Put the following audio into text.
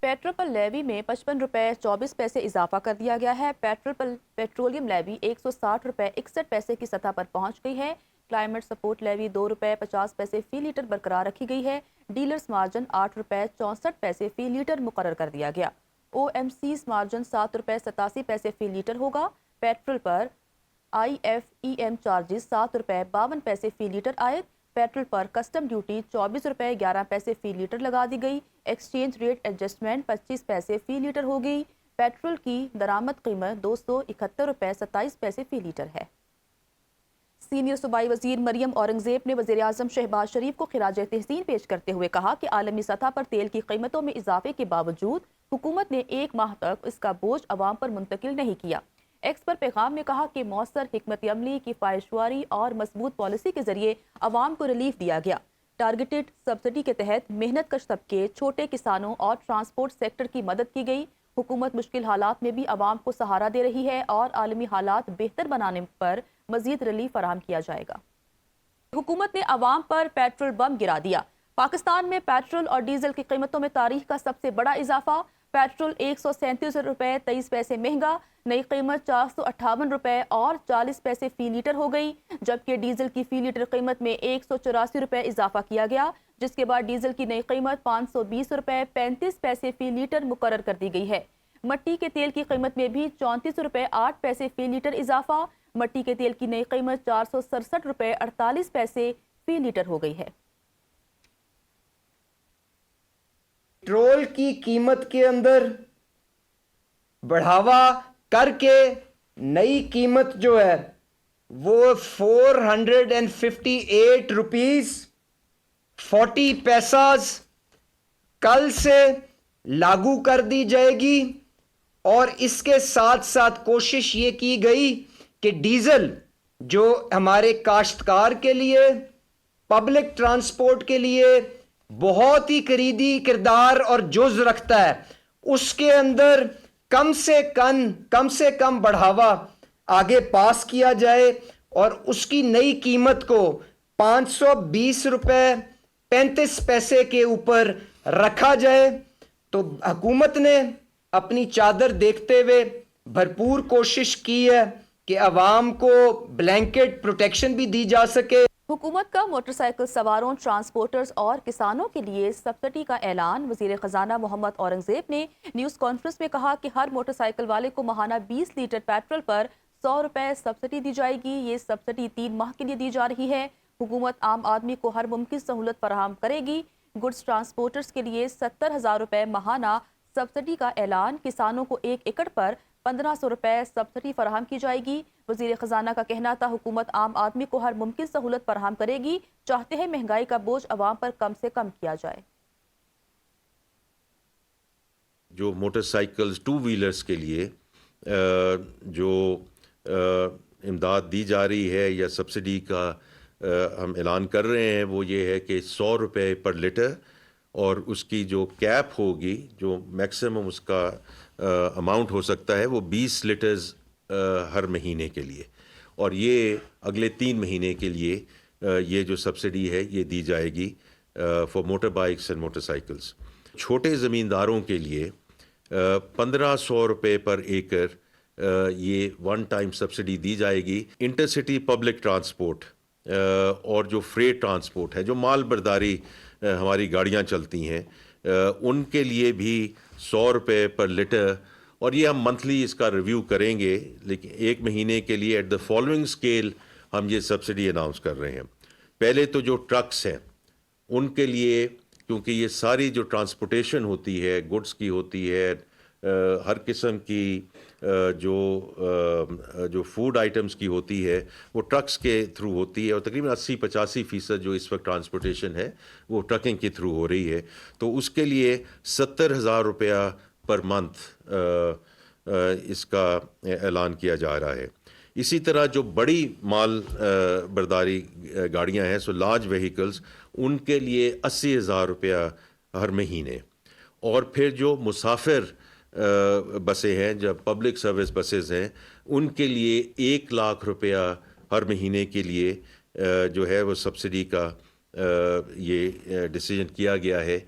Petrol पर levy में 55 रुपए 24 पैसे इजाफा कर दिया गया है। पेट्रोलियम लेवी 160 रुपए 61 पैसे की सतह पर पहुंच गई है। क्लाइमेट सपोर्ट लेवी 2 रुपए 50 पैसे फी लीटर बरकरार रखी गई है। डीलर्स मार्जिन 8 रुपए 64 पैसे फी लीटर मुकर्रर कर दिया गया। OMC's मार्जिन 7 रुपए 87 पैसे फी लीटर होगा। पेट्रोल पर IFEM चार्जेस 7 रुपए 52 पैसे फी लीटर आए। पेट्रोल पर कस्टम ड्यूटी 24 रुपए 11 पैसे फी लीटर लगा दी गई। एक्सचेंज रेट एडजस्टमेंट 25 पैसे फी लीटर हो गई। पेट्रोल की दरामद कीमत 271 रुपए 27 पैसे फी लीटर है। सीनियर सूबाई वजीर मरियम औरंगजेब ने वजीर आजम शहबाज शरीफ को खिराज तहसीन पेश करते हुए कहा कि आलमी सतह पर तेल की कीमतों में इजाफे के बावजूद हुकूमत ने 1 माह तक इसका बोझ अवाम पर मुंतकिल नहीं किया। एक्स पर पैगाम में कहा कि मौसर हिकमत अमली की ख्वाहिशवारी और मजबूत पॉलिसी के जरिए अवाम को रिलीफ दिया गया। टारगेटेड सब्सिडी के तहत मेहनत कश तबके, छोटे किसानों और ट्रांसपोर्ट सेक्टर की मदद की गई। हुकूमत मुश्किल हालात में भी अवाम को सहारा दे रही है और आलमी हालात बेहतर बनाने पर मजीद रिलीफ फराहम किया जाएगा। हुकूमत ने अवाम पर पेट्रोल बम गिरा दिया। पाकिस्तान में पेट्रोल और डीजल की कीमतों में तारीख का सबसे बड़ा इजाफा। पेट्रोल 137 रुपए 23 पैसे महंगा, नई कीमत 458 रुपए और 40 पैसे फी लीटर हो गई। जबकि डीजल की फी लीटर कीमत में 184 रुपए इजाफा किया गया, जिसके बाद डीजल की नई कीमत 520 रुपए 35 पैसे फी लीटर मुकर्रर कर दी गई है। मट्टी के तेल की कीमत में भी 34 रुपए 8 पैसे फी लीटर इजाफा। मट्टी के तेल की नई कीमत 467 रुपए 48 पैसे फी लीटर हो गई है। पेट्रोल की कीमत के अंदर बढ़ावा करके नई कीमत जो है वो 458 रुपीज 40 पैसाज कल से लागू कर दी जाएगी। और इसके साथ साथ कोशिश ये की गई कि डीजल जो हमारे काश्तकार के लिए, पब्लिक ट्रांसपोर्ट के लिए बहुत ही करीबी किरदार और जुज रखता है, उसके अंदर कम से कम बढ़ावा आगे पास किया जाए और उसकी नई कीमत को 520 रुपए 35 पैसे के ऊपर रखा जाए। तो हुकूमत ने अपनी चादर देखते हुए भरपूर कोशिश की है कि अवाम को ब्लैंकेट प्रोटेक्शन भी दी जा सके। हुकूमत का मोटरसाइकिल सवारों, ट्रांसपोर्टर्स और किसानों के लिए सब्सिडी का ऐलान। वजीर खजाना मोहम्मद औरंगजेब ने न्यूज़ कॉन्फ्रेंस में कहा कि हर मोटरसाइकिल वाले को माहाना 20 लीटर पेट्रोल पर 100 रुपए सब्सिडी दी जाएगी। ये सब्सिडी 3 माह के लिए दी जा रही है। हुकूमत आम आदमी को हर मुमकिन सहूलत फराहम करेगी। गुड्स ट्रांसपोर्टर्स के लिए 70,000 रुपए माहाना सब्सिडी का ऐलान। किसानों को 1 एकड़ पर 1500 रुपए सब्सिडी फराहम की जाएगी। वजीर खजाना का कहना था हुकूमत आम आदमी को हर मुमकिन सहूलत फराहम करेगी। चाहते हैं महंगाई का बोझ अवाम पर कम से कम किया जाए। जो मोटरसाइकिल्स, 2 व्हीलर्स के लिए जो इमदाद दी जा रही है या सब्सिडी का हम ऐलान कर रहे हैं, वो ये है कि 100 रुपए पर लीटर और उसकी जो कैप होगी, जो मैक्सिमम उसका अमाउंट हो सकता है, वो 20 लीटर्स हर महीने के लिए। और ये अगले 3 महीने के लिए ये जो सब्सिडी है ये दी जाएगी for motor bikes and motorcycles. छोटे ज़मींदारों के लिए 1500 रुपये पर एकड़ ये 1 टाइम सब्सिडी दी जाएगी। इंटरसिटी पब्लिक ट्रांसपोर्ट और जो फ्रेट ट्रांसपोर्ट है, जो माल बर्दारी हमारी गाड़ियाँ चलती हैं, उनके लिए भी 100 रुपये पर लीटर। और ये हम मंथली इसका रिव्यू करेंगे, लेकिन 1 महीने के लिए एट द फॉलोइंग स्केल हम ये सब्सिडी अनाउंस कर रहे हैं। पहले तो जो ट्रक्स हैं उनके लिए, क्योंकि ये सारी जो ट्रांसपोर्टेशन होती है, गुड्स की होती है, हर किस्म की जो फूड आइटम्स की होती है, वो ट्रक्स के थ्रू होती है। और तकरीबन 80-85% जो इस वक्त ट्रांसपोर्टेशन है वो ट्रकिंग के थ्रू हो रही है। तो उसके लिए 70,000 रुपया पर मंथ इसका ऐलान किया जा रहा है। इसी तरह जो बड़ी माल बर्दारी गाड़ियां हैं, सो लार्ज व्हीकल्स, उनके लिए 80,000 रुपया हर महीने। और फिर जो मुसाफिर बसें हैं, जब पब्लिक सर्विस बसेस हैं, उनके लिए 1 लाख रुपया हर महीने के लिए जो है वो सब्सिडी का ये डिसीजन किया गया है।